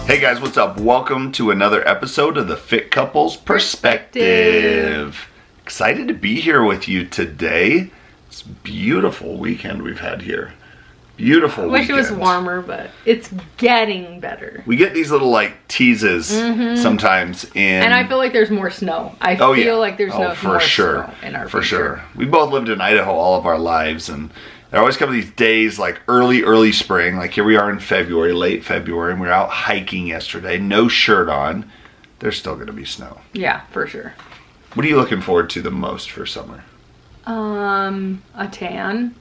Hey guys, what's up? Welcome to another episode of the Fit Couples Perspective. Excited to be here with you today. It's a beautiful weekend we've had here. Beautiful weekend. I wish it was warmer, but it's getting better. We get these little teases sometimes and I feel like there's more snow. I feel like there's more snow in our future. Sure. We both lived in Idaho all of our lives, and there always come these days like early spring. Like here we are in February, late February, and we were out hiking yesterday. No shirt on. There's still going to be snow. Yeah, for sure. What are you looking forward to the most for summer? A tan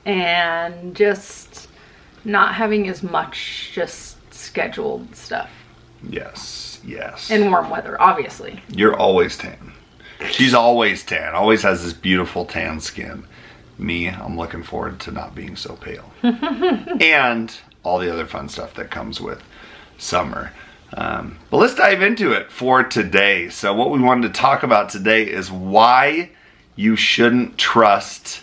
and just not having as much just scheduled stuff. Yes. And warm weather, obviously. You're always tan. She's always tan. Always has this beautiful tan skin. Me, I'm looking forward to not being so pale. And all the other fun stuff that comes with summer. But let's dive into it for today. So what we wanted to talk about today is why you shouldn't trust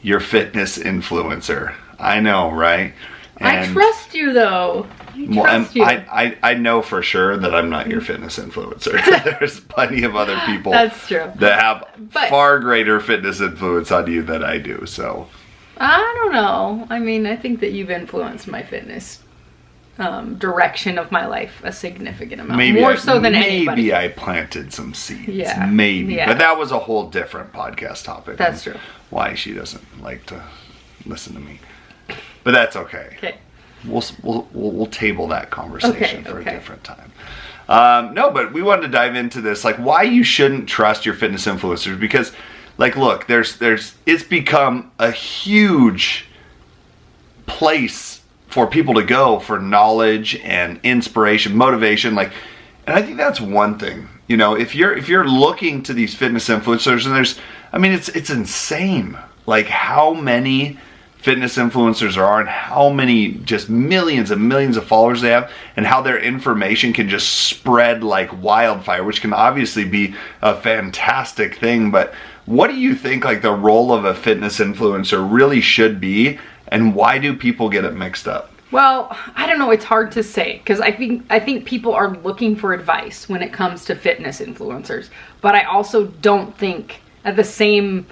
your fitness influencer. I know, right? And I trust you though. I know for sure that I'm not your fitness influencer. There's plenty of other people That's true. that have far greater fitness influence on you than I do. So I don't know. I mean, I think that you've influenced my fitness direction of my life a significant amount. More so than anybody. Maybe I planted some seeds. Yeah. Maybe. Yeah. But that was a whole different podcast topic. That's true. Why she doesn't like to listen to me. But that's okay. Okay. We'll table that conversation for a different time. No, but we wanted to dive into this, like why you shouldn't trust your fitness influencers, because look, it's become a huge place for people to go for knowledge and inspiration, motivation, and I think that's one thing. You know, if you're looking to these fitness influencers, and it's insane like how many fitness influencers there are and how many just millions and millions of followers they have, and how their information can just spread like wildfire, which can obviously be a fantastic thing. But what do you think like the role of a fitness influencer really should be, and why do people get it mixed up? Well, I don't know. It's hard to say, because I think people are looking for advice when it comes to fitness influencers. But I also don't think at the same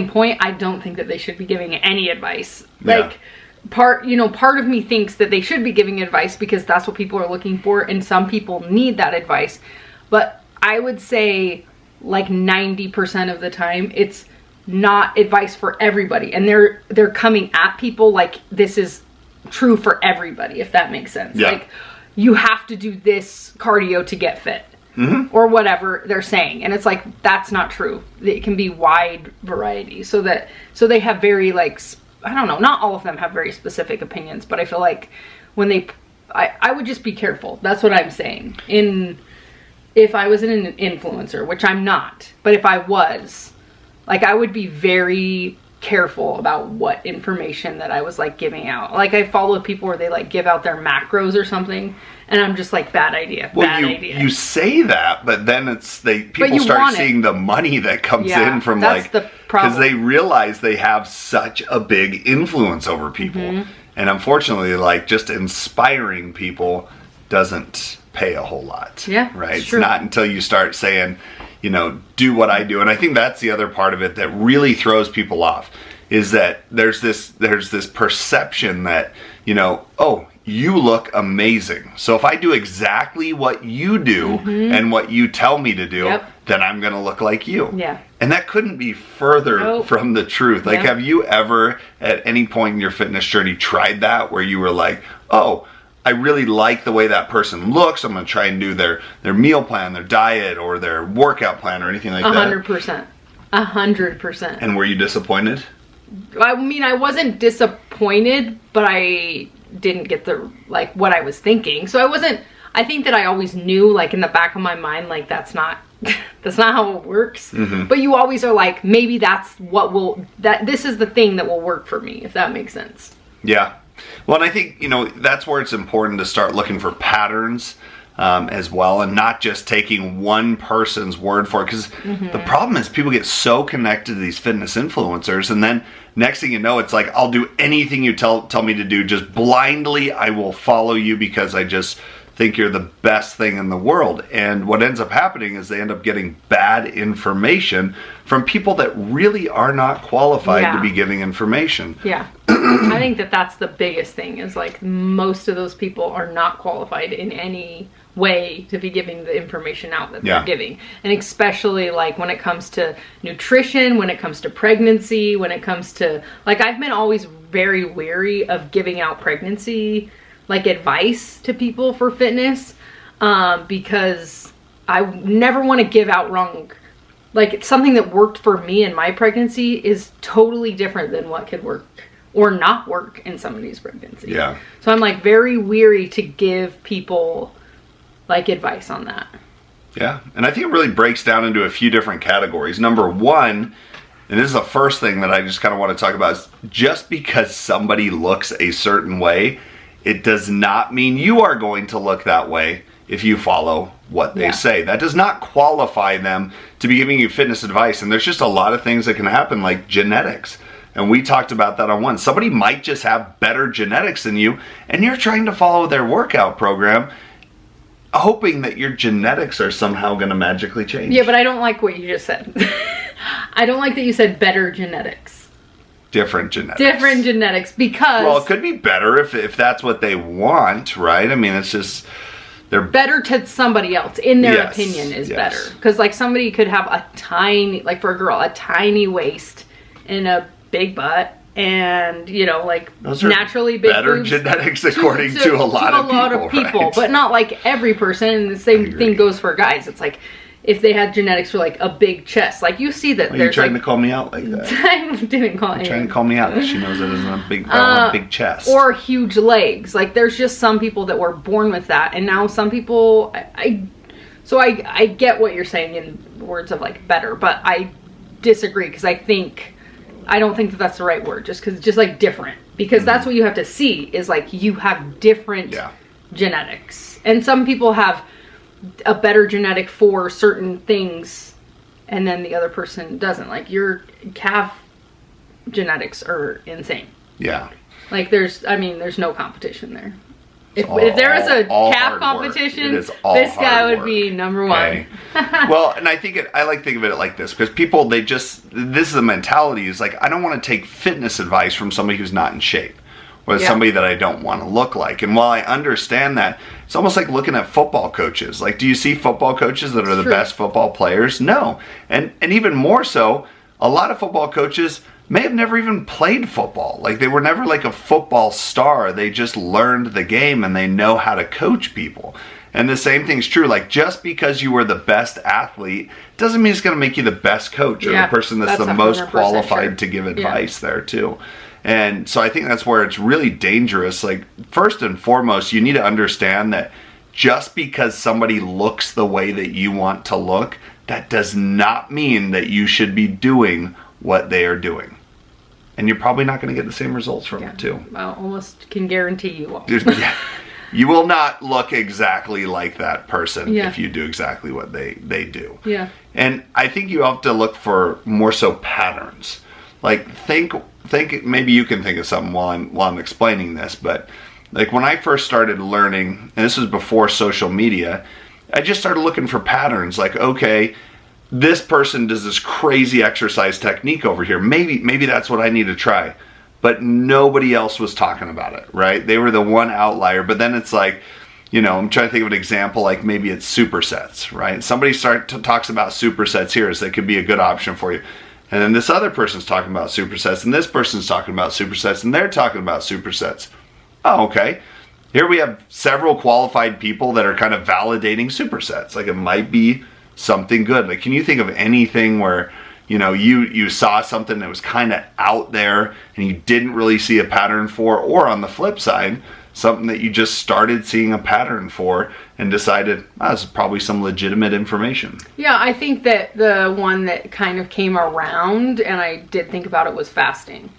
point, I don't think that they should be giving any advice. Yeah. Part of me thinks that they should be giving advice because that's what people are looking for, and some people need that advice. But I would say like 90% of the time, it's not advice for everybody, and they're coming at people like this is true for everybody, if that makes sense. Yeah. Like you have to do this cardio to get fit. Or whatever they're saying, and it's like that's not true. It can be wide variety, so they have very I don't know, not all of them have very specific opinions, but I feel like when I would just be careful. That's what I'm saying. If I was an influencer, which I'm not, but if I was, I would be very careful about what information that I was giving out. I follow people where they give out their macros or something, and I'm just bad idea. You say that, but then people start seeing the money that comes in from that's the problem. Because they realize they have such a big influence over people, and unfortunately, just inspiring people doesn't pay a whole lot. Yeah, right. It's true. not until you start saying, do what I do. And I think that's the other part of it that really throws people off, is that there's this perception that, oh, you look amazing. So if I do exactly what you do and what you tell me to do, then I'm going to look like you. Yeah. And that couldn't be further from the truth. Have you ever at any point in your fitness journey tried that, where you were like, oh, I really like the way that person looks, I'm going to try and do their meal plan, their diet, or their workout plan, or anything like that? 100%. 100%. And were you disappointed? I mean, I wasn't disappointed, but I didn't get what I was thinking. So I think that I always knew, in the back of my mind, that's not how it works. But you always are maybe this is the thing that will work for me, if that makes sense. Yeah. Well, and I think, that's where it's important to start looking for patterns as well, and not just taking one person's word for it. Because the problem is people get so connected to these fitness influencers, and then next thing you know, it's I'll do anything you tell me to do. Just blindly, I will follow you because I just think you're the best thing in the world. And what ends up happening is they end up getting bad information from people that really are not qualified to be giving information. Yeah. I think that that's the biggest thing, is like most of those people are not qualified in any way to be giving the information out that they're giving. And especially like when it comes to nutrition, when it comes to pregnancy, when it comes to, like, I've been always very wary of giving out pregnancy like advice to people for fitness, because I never want to give out wrong. Like, something that worked for me in my pregnancy is totally different than what could work or not work in somebody's pregnancy. Yeah. So I'm like very weary to give people like advice on that. Yeah. And I think it really breaks down into a few different categories. Number one, and this is the first thing that I just kind of want to talk about, is just because somebody looks a certain way, it does not mean you are going to look that way if you follow what they say. That does not qualify them to be giving you fitness advice. And there's just a lot of things that can happen, like genetics. And we talked about that on one. Somebody might just have better genetics than you, and you're trying to follow their workout program, hoping that your genetics are somehow going to magically change. Yeah, but I don't like what you just said. I don't like that you said better genetics. Different genetics. Different genetics, because... Well, it could be better if that's what they want, right? I mean, it's just... They're better to somebody else, in their opinion, is better. Because, like, somebody could have a tiny, like for a girl, a tiny waist and a big butt, and, you know, like, those are naturally big better boobs genetics according to a lot of people, right? But not like every person. And the same thing goes for guys. It's like, if they had genetics for like a big chest, like you see that. Are you trying to call me out like that? I didn't call you. Trying to call me out because she knows that isn't a big chest. Or huge legs. Like, there's just some people that were born with that, and now some people. I get what you're saying in words of like better, but I disagree, because I don't think that that's the right word. Just because it's just like different, because that's what you have to see, is like you have different genetics, and some people have a better genetic for certain things, and then the other person doesn't. Like, your calf genetics are insane. Yeah. Like, there's no competition there. If there was a calf competition, this guy would be number one. Okay. Well, and I like to think of it like this, because people, this is the mentality, is like, I don't want to take fitness advice from somebody who's not in shape, or somebody that I don't want to look like. And while I understand that, it's almost like looking at football coaches. Like, do you see football coaches that are the best football players? No. And even more so, a lot of football coaches may have never even played football. Like, they were never like a football star. They just learned the game, and they know how to coach people. And the same thing's true. Like, just because you were the best athlete doesn't mean it's going to make you the best coach, or the person that's the most qualified to give advice there too. And so I think that's where it's really dangerous. Like, first and foremost, you need to understand that just because somebody looks the way that you want to look, that does not mean that you should be doing what they are doing. And you're probably not going to get the same results from it too. I almost can guarantee you won't. You will not look exactly like that person if you do exactly what they do. Yeah. And I think you have to look for more so patterns. Like, think maybe you can think of something while I'm explaining this, but like, when I first started learning, and this was before social media, I just started looking for patterns. Like, okay, this person does this crazy exercise technique over here. Maybe that's what I need to try. But nobody else was talking about it, right? They were the one outlier. But then it's like, you know, I'm trying to think of an example, like maybe it's supersets, right? Somebody talks about supersets here, so that could be a good option for you. And then this other person's talking about supersets, and this person's talking about supersets, and they're talking about supersets. Oh, okay. Here we have several qualified people that are kind of validating supersets. Like, it might be something good. Like, can you think of anything where, you know, you saw something that was kind of out there and you didn't really see a pattern for, or on the flip side, something that you just started seeing a pattern for and decided, this is probably some legitimate information? Yeah, I think that the one that kind of came around, and I did think about it, was fasting.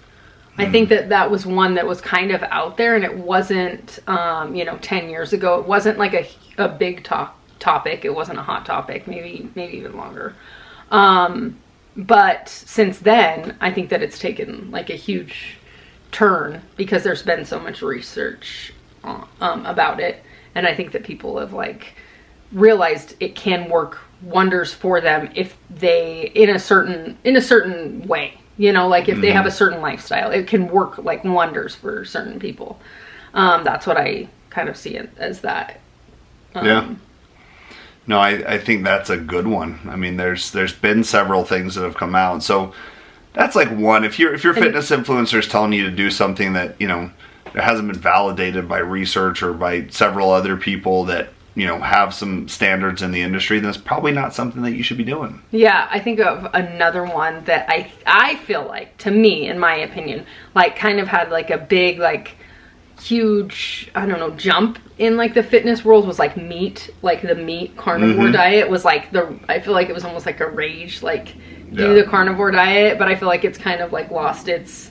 I think that was one that was kind of out there, and it wasn't, 10 years ago, it wasn't like a big topic. It wasn't a hot topic, maybe even longer. But since then, I think that it's taken like a huge turn, because there's been so much research about it. And I think that people have like realized it can work wonders for them if they in a certain way, you know, like if they have a certain lifestyle, it can work like wonders for certain people. That's what I kind of see it as that. Yeah. No, I think that's a good one. I mean, there's been several things that have come out. So that's like one. If your fitness influencer is telling you to do something that, you know, that hasn't been validated by research or by several other people that, you know, have some standards in the industry, then it's probably not something that you should be doing. Yeah, I think of another one that I feel like, to me, in my opinion, like kind of had like a big, like huge, I don't know, jump in like the fitness world was like meat, like the meat carnivore diet was like I feel like it was almost like a rage, like do the carnivore diet, but I feel like it's kind of like lost its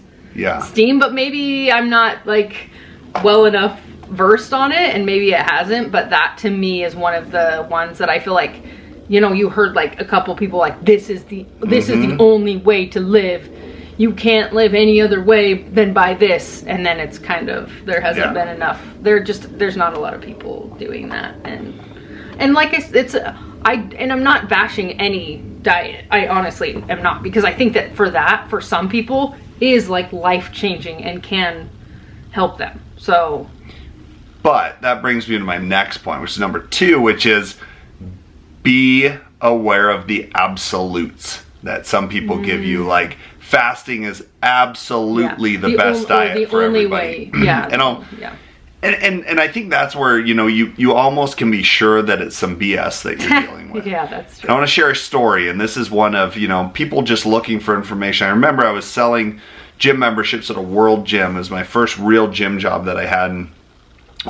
steam, but maybe I'm not like well enough versed on it and maybe it hasn't, but that to me is one of the ones that I feel like, you know, you heard like a couple people like this is the only way to live, you can't live any other way than by this, and then it's kind of there hasn't been enough, there's not a lot of people doing that, and like I'm not bashing any diet, I honestly am not, because I think that for some people is like life-changing and can help them. So but that brings me to my next point, which is number 2, which is be aware of the absolutes that some people give you. Like fasting is absolutely the best diet for everybody. And I think that's where, you know, you almost can be sure that it's some BS that you're dealing with. Yeah, that's true. I want to share a story, and this is one of, you know, people just looking for information. I remember I was selling gym memberships at a world gym. It was my first real gym job that I had, and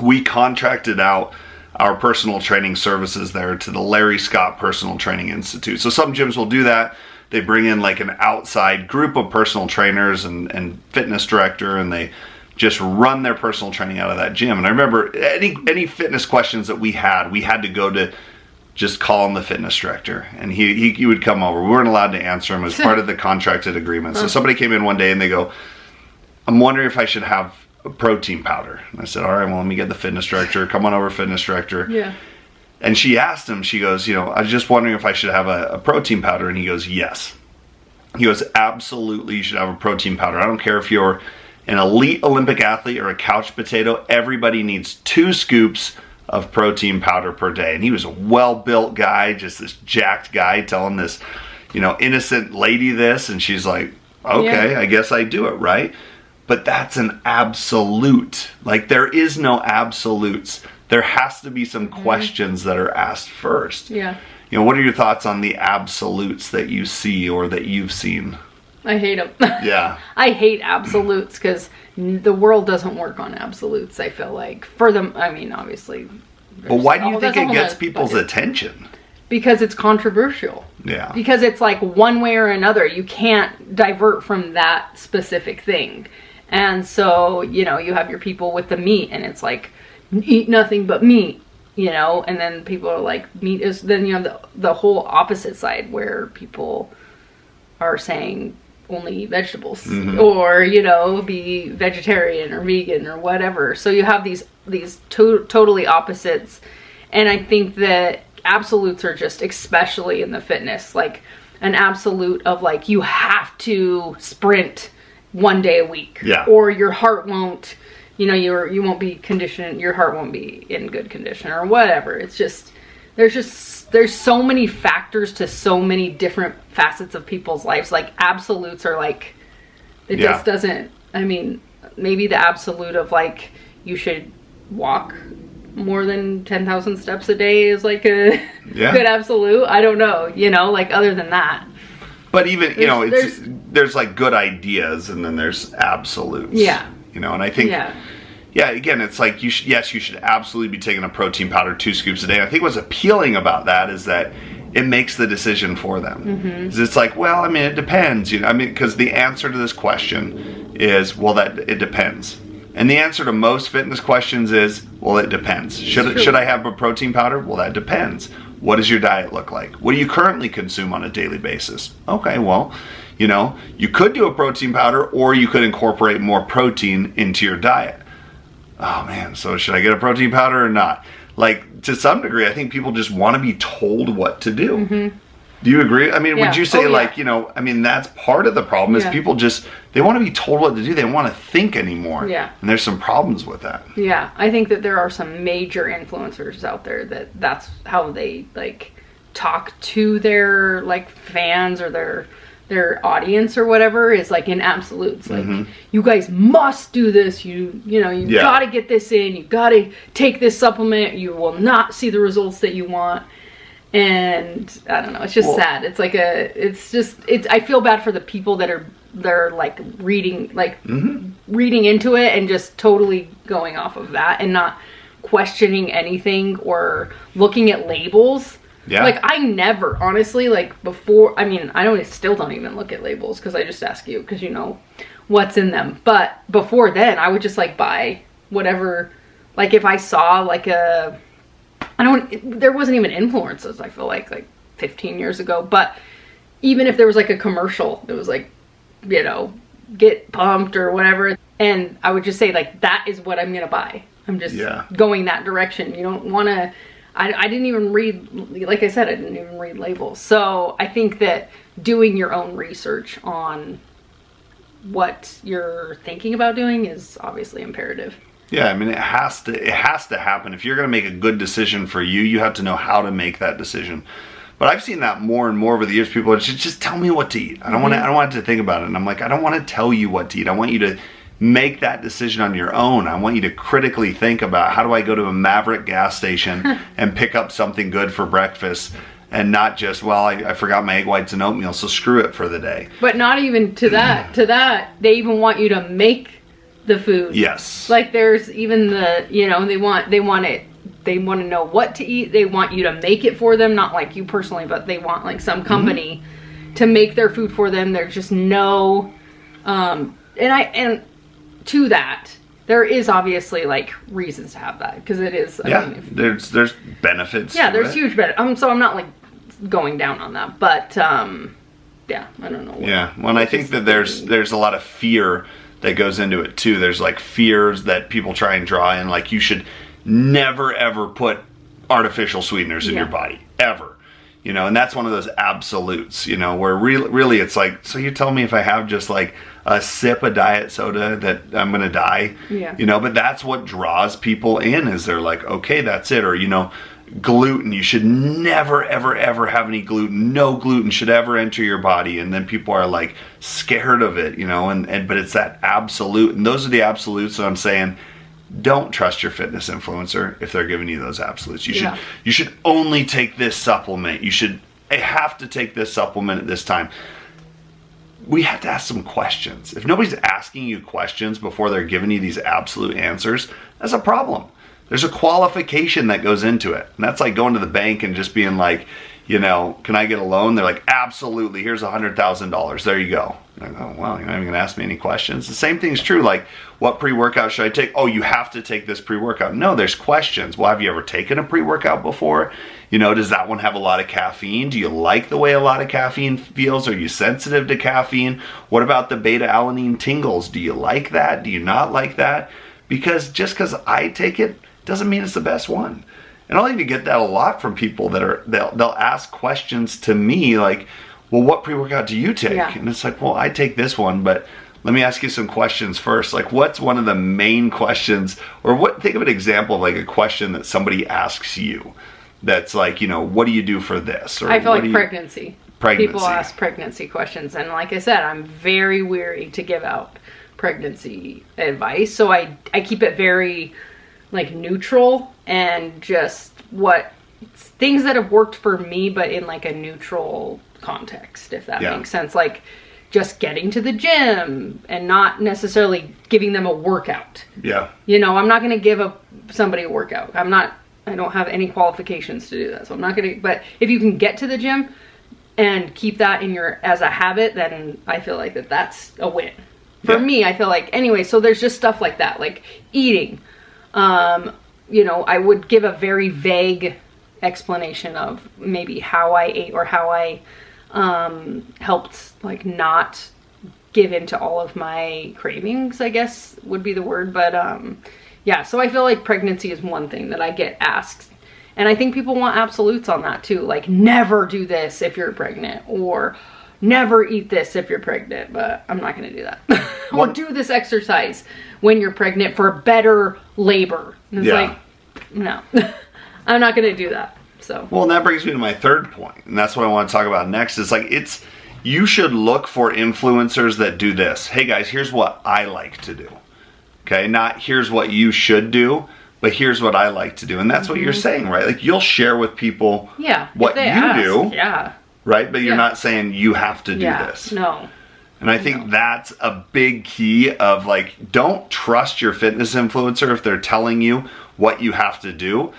we contracted out our personal training services there to the Larry Scott Personal Training Institute. So some gyms will do that. They bring in like an outside group of personal trainers and fitness director, and they just run their personal training out of that gym. And I remember any fitness questions that we had to go to just call him the fitness director, and he would come over. We weren't allowed to answer him as part of the contracted agreement. So somebody came in one day and they go, I'm wondering if I should have a protein powder. And I said, all right, well, let me get the fitness director. Come on over, fitness director. Yeah. And she asked him, she goes, you know, I was just wondering if I should have a protein powder. And he goes, yes. He goes, absolutely, you should have a protein powder. I don't care if you're an elite Olympic athlete or a couch potato. Everybody needs 2 scoops of protein powder per day. And he was a well-built guy, just this jacked guy telling this, you know, innocent lady this. And she's like, okay, I guess I do it, right? But that's an absolute. Like, there is no absolutes. There has to be some questions that are asked first. Yeah. You know, what are your thoughts on the absolutes that you see or that you've seen? I hate them. Yeah. I hate absolutes because the world doesn't work on absolutes, I feel like. For them, I mean, obviously. But why do you think it gets people's attention? Because it's controversial. Yeah. Because it's like one way or another. You can't divert from that specific thing. And so, you know, you have your people with the meat, and it's like, eat nothing but meat, you know, and then people are like, meat is, then you have the whole opposite side where people are saying only eat vegetables, or, you know, be vegetarian or vegan or whatever. So you have these totally opposites. And I think that absolutes are just, especially in the fitness, like an absolute of like, you have to sprint 1 day a week, or your heart won't, you know, you won't be conditioned, your heart won't be in good condition or whatever. It's just there's so many factors to so many different facets of people's lives. Like absolutes are like, it just doesn't, I mean, maybe the absolute of like you should walk more than 10,000 steps a day is like a good absolute. I don't know, you know, like other than that. But even, you know, there's like good ideas, and then there's absolutes. Yeah. You know, and I think, again, it's like you should absolutely be taking a protein powder 2 scoops a day. And I think what's appealing about that is that it makes the decision for them. It's like, well, I mean, it depends. You know, I mean, because the answer to this question is, well, that it depends. And the answer to most fitness questions is, well, it depends. Should I have a protein powder? Well, that depends. What does your diet look like? What do you currently consume on a daily basis? Okay, well, you know, you could do a protein powder, or you could incorporate more protein into your diet. Oh man, so should I get a protein powder or not? like to some degree, I think people just want to be told what to do. Do you agree? I mean, would you say like, you know, I mean, that's part of the problem is people just, they want to be told what to do. They don't want to think anymore. Yeah. And there's some problems with that. Yeah. I think that there are some major influencers out there that's how they like talk to their like fans or their audience or whatever is like in absolutes. Like, you guys must do this. You know, you got to get this in. You got to take this supplement. You will not see the results that you want. And I don't know, it's just sad. It's like I feel bad for the people that are like reading into it and just totally going off of that and not questioning anything or looking at labels. Yeah. Like I never, honestly, like before, I mean, still don't even look at labels because I just ask you because you know what's in them. But before then, I would just like buy whatever, like if I saw like there wasn't even influencers, I feel like 15 years ago, but even if there was like a commercial, it was like, you know, get pumped or whatever. And I would just say like, that is what I'm going to buy. I'm just going that direction. You don't want to, I didn't even read, like I said, I didn't even read labels. So I think that doing your own research on what you're thinking about doing is obviously imperative. Yeah, I mean, it has to happen. If you're going to make a good decision for you, you have to know how to make that decision. But I've seen that more and more over the years. People just tell me what to eat. I don't want to think about it. And I'm like, I don't want to tell you what to eat. I want you to make that decision on your own. I want you to critically think about, how do I go to a Maverick gas station and pick up something good for breakfast, and not just, well, I forgot my egg whites and oatmeal, so screw it for the day. But not even to that. To that, they even want you to make the food. Yes. Like there's even the, you know, they want to know what to eat. They want you to make it for them, not like you personally, but they want like some company to make their food for them. There's just no and to that, there is obviously like reasons to have that because it is I mean, there's benefits. Yeah, there's huge benefits. So I'm not like going down on that, but yeah, I don't know. Well, I think that there's a lot of fear that goes into it too. There's like fears that people try and draw in, like you should never ever put artificial sweeteners in your body, ever. You know, and that's one of those absolutes, you know, where really it's like, so you tell me if I have just like a sip of diet soda that I'm going to die? Yeah. You know, but that's what draws people in, is they're like, okay, that's it. Or, you know, gluten, you should never ever have any gluten. No gluten should ever enter your body. And then people are like scared of it, you know, but it's that absolute. And those are the absolutes that I'm saying, don't trust your fitness influencer if they're giving you those absolutes. You should only take this supplement. You have to take this supplement at this time. We have to ask some questions. If nobody's asking you questions before they're giving you these absolute answers, that's a problem. There's a qualification that goes into it. And that's like going to the bank and just being like, you know, can I get a loan? They're like, absolutely, here's $100,000. There you go. And I go, well, you're not even going to ask me any questions. The same thing is true. Like, what pre-workout should I take? Oh, you have to take this pre-workout. No, there's questions. Well, have you ever taken a pre-workout before? You know, does that one have a lot of caffeine? Do you like the way a lot of caffeine feels? Are you sensitive to caffeine? What about the beta-alanine tingles? Do you like that? Do you not like that? Because just because I take it doesn't mean it's the best one. And I'll even get that a lot from people that they'll ask questions to me like, well, what pre-workout do you take? Yeah. And it's like, well, I take this one, but let me ask you some questions first. Like, what's one of the main questions, or think of an example of like a question that somebody asks you that's like, you know, what do you do for this? Or I feel like pregnancy. People ask pregnancy questions. And like I said, I'm very weary to give out pregnancy advice. So I keep it very like neutral and just things that have worked for me, but in like a neutral context, if that makes sense. Like just getting to the gym and not necessarily giving them a workout. Yeah. You know, I'm not going to give somebody a workout. I don't have any qualifications to do that. So I'm not going to, but if you can get to the gym and keep that as a habit, then I feel like that's a win. For me, I feel like, anyway, so there's just stuff like that, like eating. You know, I would give a very vague explanation of maybe how I ate or how I helped like not give into all of my cravings, I guess would be the word. But Yeah, so I feel like pregnancy is one thing that I get asked. And I think people want absolutes on that too. Like, never do this if you're pregnant, or never eat this if you're pregnant. But I'm not going to do that. Or do this exercise when you're pregnant for better labor. And it's like, no, I'm not going to do that. So. Well, and that brings me to my third point. And that's what I want to talk about next. Is like, you should look for influencers that do this. Hey guys, here's what I like to do. Okay, not here's what you should do, but here's what I like to do. And that's what you're saying, right? Like, you'll share with people what you do. Yeah. Right? But you're not saying you have to do this. No. And I think that's a big key of, like, don't trust your fitness influencer if they're telling you what you have to do.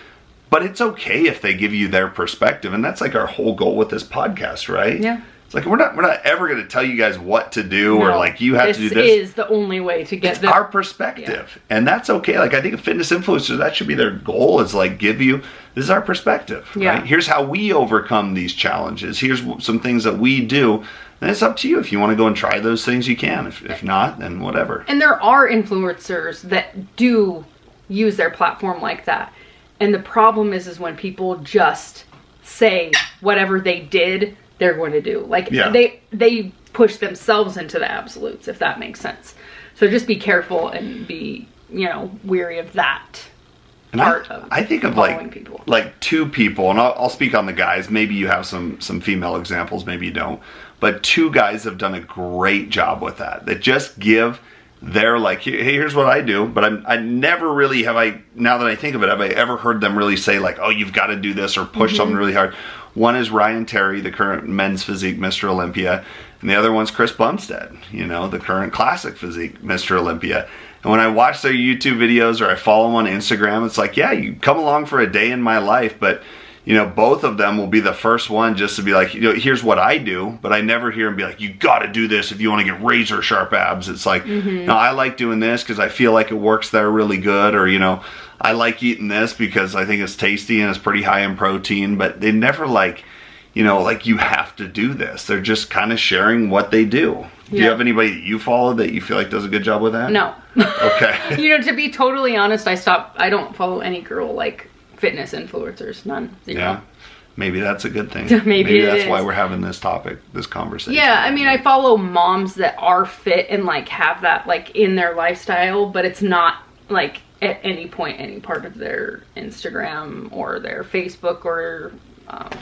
But it's okay if they give you their perspective. And that's like our whole goal with this podcast, right? Yeah. It's like, we're not ever going to tell you guys what to do, or like, you have to do this. This is the only way to get our perspective. And that's okay. Like, I think a fitness influencer, that should be their goal, is like, give you, this is our perspective. Yeah. Right? Here's how we overcome these challenges. Here's some things that we do. And it's up to you. If you want to go and try those things, you can. If not, then whatever. And there are influencers that do use their platform like that. And the problem is when people just say whatever they did, they're going to do. Like, they push themselves into the absolutes, if that makes sense. So just be careful and be, weary of that. And I think of like two people, and I'll speak on the guys. Maybe you have some female examples, maybe you don't. But two guys have done a great job with that. That just give their, like, hey, here's what I do. But I never really now that I think of it, have I ever heard them really say, like, oh, you've got to do this, or push something really hard. One is Ryan Terry, the current men's physique Mr. Olympia. And the other one's Chris Bumstead, the current classic physique Mr. Olympia. And when I watch their YouTube videos, or I follow them on Instagram, it's like, yeah, you come along for a day in my life, but both of them will be the first one just to be like, here's what I do. But I never hear them be like, you got to do this if you want to get razor sharp abs. It's like, no, I like doing this because I feel like it works there really good. Or, I like eating this because I think it's tasty and it's pretty high in protein. But they never like you have to do this. They're just kind of sharing what they do. Do you have anybody that you follow that you feel like does a good job with that? No. Okay. To be totally honest, I don't follow any girl like fitness influencers. None. Zero. Yeah. Maybe that's a good thing. Maybe that's why we're having this conversation. Yeah, I mean, I follow moms that are fit and like have that like in their lifestyle, but it's not like at any point any part of their Instagram or their Facebook or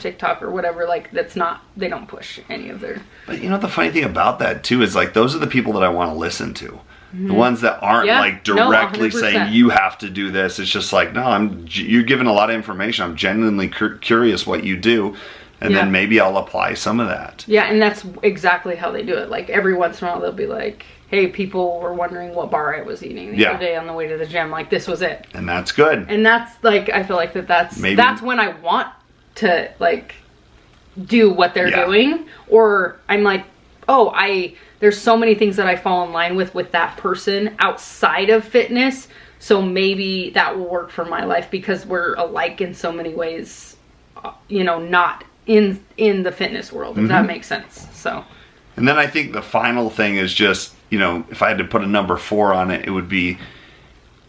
TikTok or whatever. Like, that's not, they don't push any of their. But the funny thing about that too is, like, those are the people that I want to listen to. The ones that aren't like directly saying you have to do this. It's just like, no, you're giving a lot of information. I'm genuinely curious what you do. And then maybe I'll apply some of that. Yeah, and that's exactly how they do it. Like, every once in a while they'll be like, hey, people were wondering what bar I was eating the other day on the way to the gym. Like, this was it. And that's good. And that's like, I feel like that's when I want to like do what they're doing. Or I'm like, oh, there's so many things that I fall in line with that person outside of fitness. So maybe that will work for my life because we're alike in so many ways, not in the fitness world, if that makes sense. So. And then I think the final thing is just, if I had to put a number 4 on it, it would be,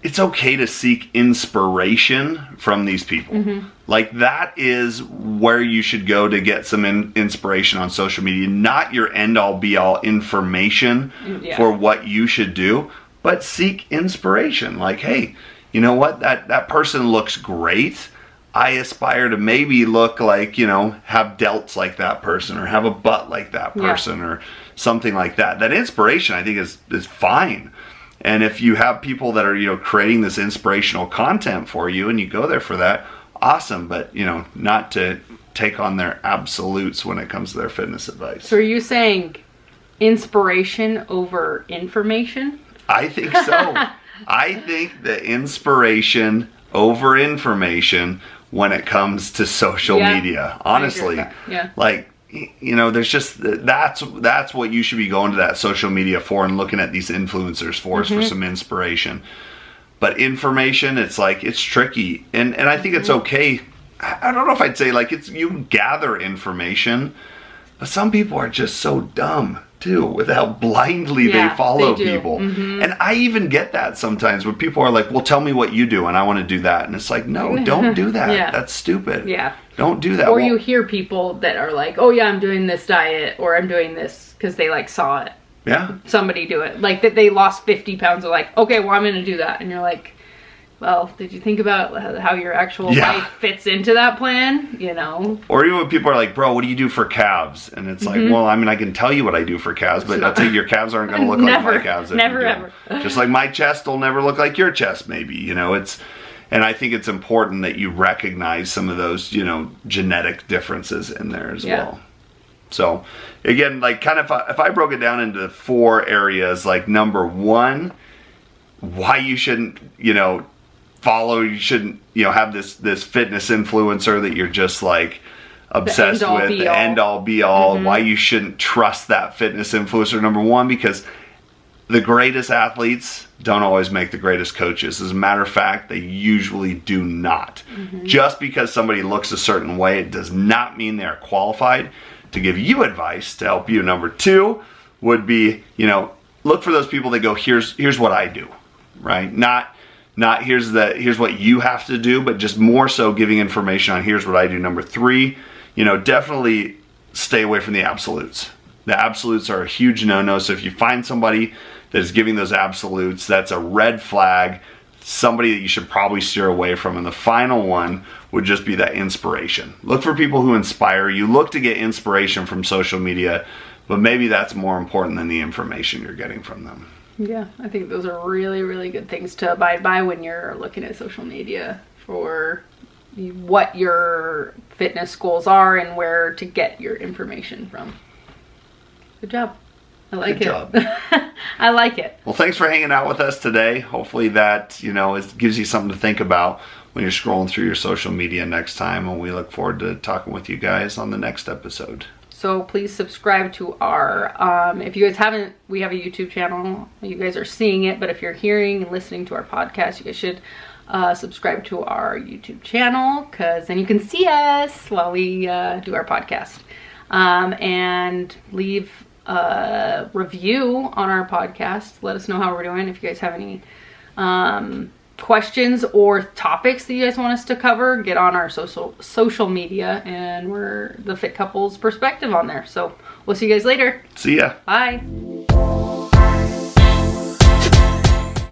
it's okay to seek inspiration from these people. Like, that is where you should go to get some inspiration on social media. Not your end-all, be-all information for what you should do, but seek inspiration. Like, hey, you know what? That person looks great. I aspire to maybe look like, have delts like that person, or have a butt like that person, or something like that. That inspiration, I think, is fine. And if you have people that are, creating this inspirational content for you, and you go there for that, awesome. But, not to take on their absolutes when it comes to their fitness advice. So are you saying inspiration over information? I think so. I think the inspiration over information when it comes to social media. Honestly. Like, there's just, that's what you should be going to that social media for and looking at these influencers for some inspiration. But information, it's like, it's tricky. And I think it's okay. I don't know if I'd say, like, you gather information. But some people are just so dumb too, with how blindly they follow people. And I even get that sometimes when people are like, well, tell me what you do and I want to do that. And it's like, no, don't do that. That's stupid. Don't do that. Or you hear people that are like, oh yeah, I'm doing this diet, or I'm doing this because they like saw it. Somebody do it. Like that they lost 50 pounds. They're like, okay, well, I'm going to do that. And you're like, well, did you think about how your actual life fits into that plan? You know? Or even when people are like, bro, what do you do for calves? And it's like, well, I mean, I can tell you what I do for calves, but I'll tell you your calves aren't going to look like my calves. Never, ever. Just like my chest will never look like your chest, maybe. You know, and I think it's important that you recognize some of those, you know, genetic differences in there as well. So, again, like kind of if I broke it down into 4 areas, like number 1, why you shouldn't, you know, you shouldn't, you know, have this fitness influencer that you're just like obsessed with, the end all be all, why you shouldn't trust that fitness influencer. Number 1, because the greatest athletes don't always make the greatest coaches. As a matter of fact, they usually do not. Just because somebody looks a certain way, it does not mean they're qualified to give you advice to help you. Number 2 would be, you know, look for those people that go, here's what I do, right? Not here's what you have to do, but just more so giving information on here's what I do. Number 3, you know, definitely stay away from the absolutes. The absolutes are a huge no-no. So if you find somebody that is giving those absolutes, that's a red flag, somebody that you should probably steer away from. And the final one would just be that inspiration. Look for people who inspire you. Look to get inspiration from social media, but maybe that's more important than the information you're getting from them. Yeah, I think those are really, really good things to abide by when you're looking at social media for what your fitness goals are and where to get your information from. Good job. I like it. Good job. I like it. Well, thanks for hanging out with us today. Hopefully that, you know, gives you something to think about when you're scrolling through your social media next time. And we look forward to talking with you guys on the next episode. So please subscribe to our, if you guys haven't, we have a YouTube channel. You guys are seeing it, but if you're hearing and listening to our podcast, you guys should subscribe to our YouTube channel, because then you can see us while we do our podcast. And leave a review on our podcast. Let us know how we're doing. If you guys have any questions or topics that you guys want us to cover, get on our social media, and we're the Fit Couples Perspective on there. So we'll see you guys later. See ya. Bye.